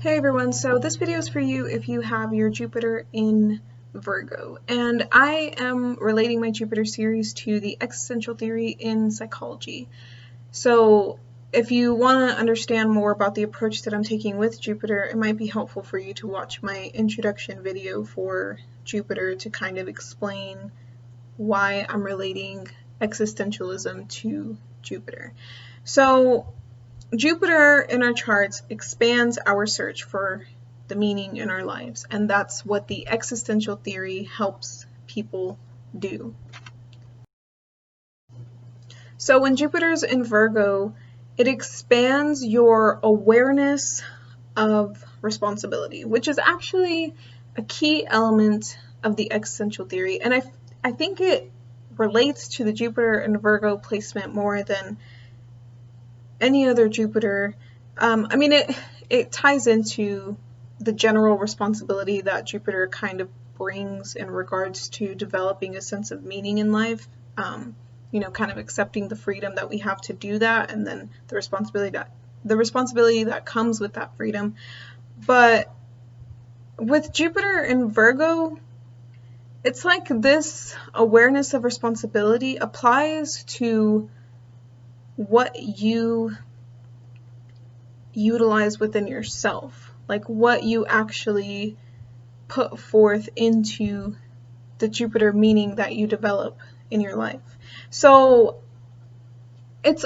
Hey everyone, so this video is for you if you have your Jupiter in Virgo, and I am relating my Jupiter series to the existential theory in psychology. So if you want to understand more about the approach that I'm taking with Jupiter, it might be helpful for you to watch my introduction video for Jupiter to kind of explain why I'm relating existentialism to Jupiter. So Jupiter in our charts expands our search for the meaning in our lives, and that's what the existential theory helps people do. So when Jupiter's in Virgo, it expands your awareness of responsibility, which is actually a key element of the existential theory, and I think it relates to the Jupiter and Virgo placement more than any other Jupiter. It ties into the general responsibility that Jupiter kind of brings in regards to developing a sense of meaning in life. Kind of accepting the freedom that we have to do that, and then the responsibility that comes with that freedom. But with Jupiter in Virgo, it's like this awareness of responsibility applies to what you utilize within yourself, like what you actually put forth into the Jupiter meaning that you develop in your life. So it's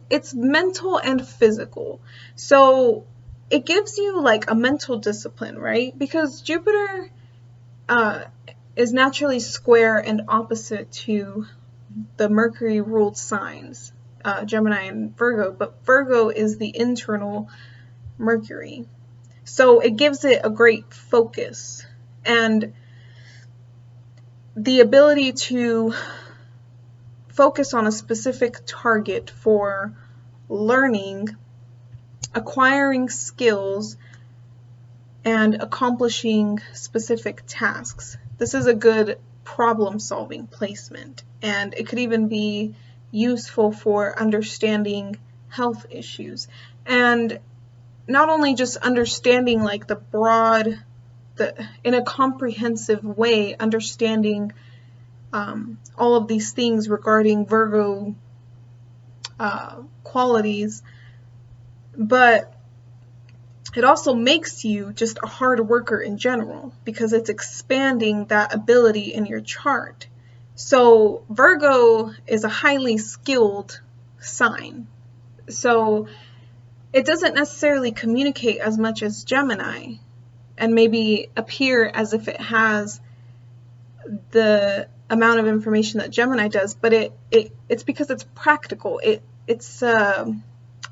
it's mental and physical. So it gives you like a mental discipline, right? Because Jupiter is naturally square and opposite to the Mercury ruled signs, Gemini and Virgo, but Virgo is the internal Mercury. So it gives it a great focus and the ability to focus on a specific target for learning, acquiring skills, and accomplishing specific tasks. This is a good problem-solving placement, and it could even be useful for understanding health issues, and not only just understanding like in a comprehensive way, understanding all of these things regarding Virgo qualities, but it also makes you just a hard worker in general because it's expanding that ability in your chart. So Virgo is a highly skilled sign. So it doesn't necessarily communicate as much as Gemini and maybe appear as if it has the amount of information that Gemini does, but it's because it's practical. It's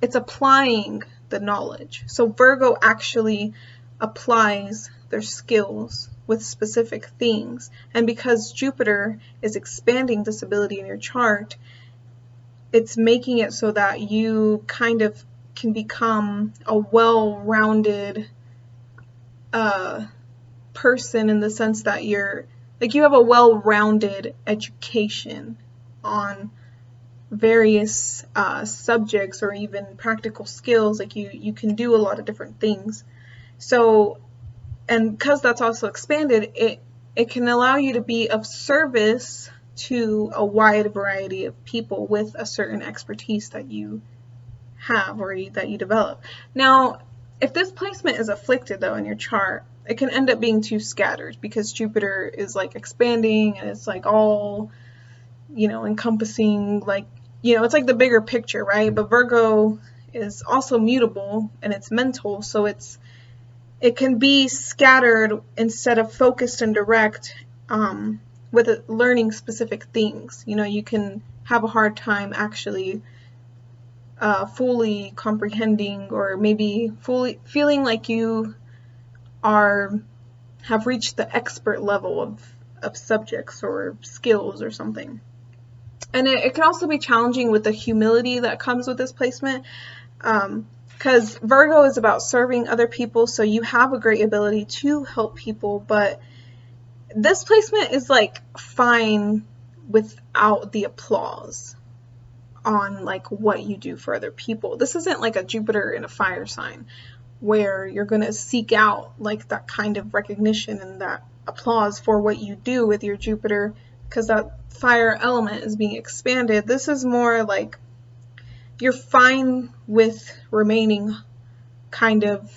applying the knowledge. So Virgo actually applies their skills with specific things, and because Jupiter is expanding this ability in your chart, it's making it so that you kind of can become a well-rounded person, in the sense that you have a well-rounded education on various subjects or even practical skills. Like you can do a lot of different things. So, and because that's also expanded, it can allow you to be of service to a wide variety of people with a certain expertise that you have or that you develop. Now, if this placement is afflicted though in your chart, it can end up being too scattered because Jupiter is like expanding and it's like all, encompassing, like, it's like the bigger picture, right? But Virgo is also mutable and it's mental, so it can be scattered instead of focused and direct with learning specific things. You can have a hard time actually fully comprehending, or maybe fully feeling like you have reached the expert level of subjects or skills or something. And it can also be challenging with the humility that comes with this placement, because Virgo is about serving other people, so you have a great ability to help people, but this placement is like fine without the applause on like what you do for other people. This isn't like a Jupiter in a fire sign where you're going to seek out like that kind of recognition and that applause for what you do with your Jupiter, because that fire element is being expanded. This is more like you're fine with remaining kind of,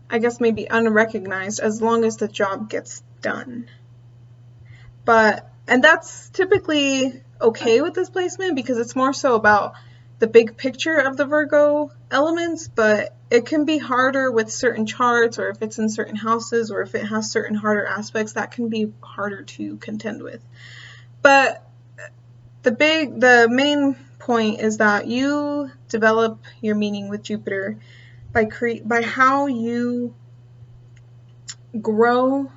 I guess maybe unrecognized, as long as the job gets done. And that's typically okay with this placement because it's more so about the big picture of the Virgo elements, but it can be harder with certain charts, or if it's in certain houses, or if it has certain harder aspects, that can be harder to contend with. But the main point is that you develop your meaning with Jupiter by how you grow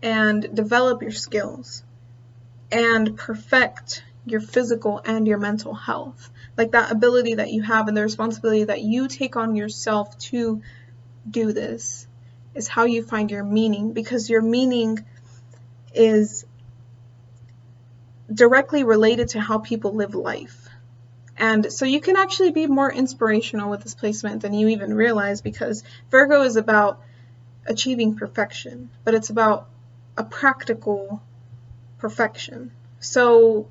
and develop your skills and perfect your physical and your mental health. Like that ability that you have and the responsibility that you take on yourself to do this is how you find your meaning, because your meaning is directly related to how people live life. And so you can actually be more inspirational with this placement than you even realize, because Virgo is about achieving perfection, but it's about a practical perfection. So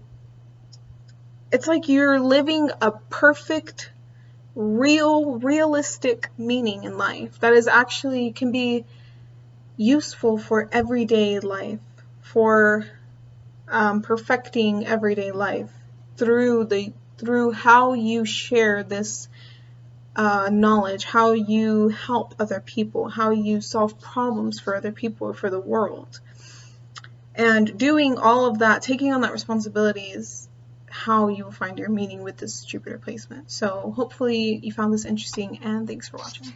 it's like you're living a perfect, realistic meaning in life that is actually can be useful for everyday life, for perfecting everyday life through how you share this knowledge, how you help other people, how you solve problems for other people or for the world. And doing all of that, taking on that responsibility, is how you will find your meaning with this Jupiter placement. So hopefully you found this interesting, and thanks for watching.